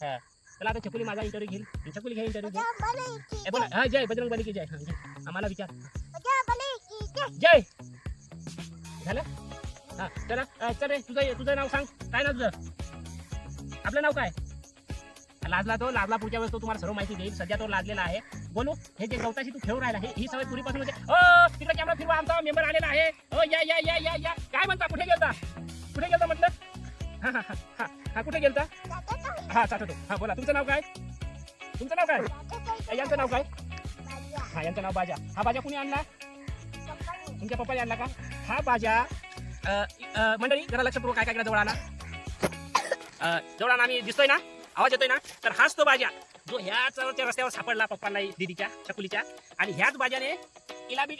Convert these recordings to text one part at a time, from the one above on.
हा चला आता छकुली माझा इंटरव्ह्यू घेईल. छकुली घ्या इंटरव्ह्यू घे. बोला हा जय बजरंग बली की जय. हा, घे. आम्हाला विचार जय झालं. हा चला चल रे तुझं नाव सांग. काय नाव तुझं? आपलं नाव काय? लाजला पुढच्या वेळेस तो तुम्हाला सर्व माहिती देईल. सध्या तो लाजलेला आहे. बोलू हे जे गवताशी तू खेळून राहिला ही सवय पूर्वीपासून होते. तिकडे कॅमेरा फिरवा आमचा मेंबर आलेला आहे. या या या या या काय म्हणता? कुठे गेलता म्हटलं? हा हा हा हा हा कुठे गेलता? हा साठवतो. हा बोला तुमचं नाव काय? यांचं नाव काय? हा यांचं नाव बाजा. हा बाजा कुणी आणला? तुमच्या पप्पाने आणला का? हा बाजा मंडळी जरा लक्षपूर्वक काय जवळ आणा. जवळ आणा. आम्ही दिसतोय ना? आवाज येतोय ना? तर हाच तो बाजा जो ह्याच रस्त्यावर सापडला पप्पाला दीदीच्या छकुलीच्या. आणि ह्याच बाजाने हिला बी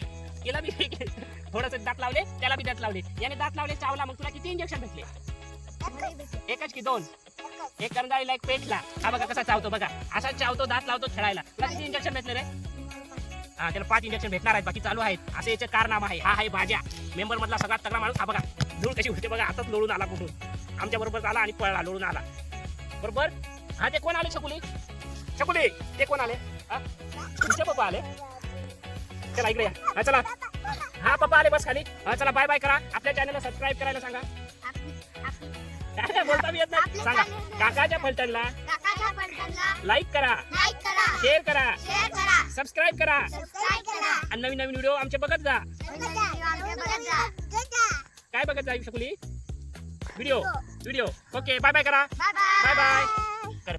थोडस दात लावले, त्याला बी दात लावले. याने दात लावले चावला. मग तुला किती इंजेक्शन भेटले? एकच की दोन? एक करंजाळीला एक पेटला. हा बघा कसा चावतो बघा. असा चावतो दात लावतो खेळायला. तुला किती इंजेक्शन भेटले रे? हा त्याला 5 इंजेक्शन भेटणार आहेत. बाकी चालू आहेत. असे याचे कारनामा आहे. हा आहे बाजा मेंबर मधला सगळ्यात तगडा माणूस. हा बघा धूळ कशी उठते बघा. आताच लोळून आला कुठून आमच्या बरोबर आला आणि पळला लोळून आला बरोबर. हा ते कोण आले? छकुली ते कोण आले? तुमचे पप्पा आले. चला इकडे या. हा चला हा पप्पा आले बस खाली. हा चला बाय बाय करा. आपल्या चॅनलला सबस्क्राईब करायला सांगा. काय बोलता येत नाही सांगा. काकाच्या पलटनला लाईक करा, शेअर करा, सबस्क्राईब करा आणि नवीन व्हिडिओ आमचे बघत जा. काय बघत जा छकुली? व्हिडिओ. ओके बाय बाय करा. बाय बाय कर.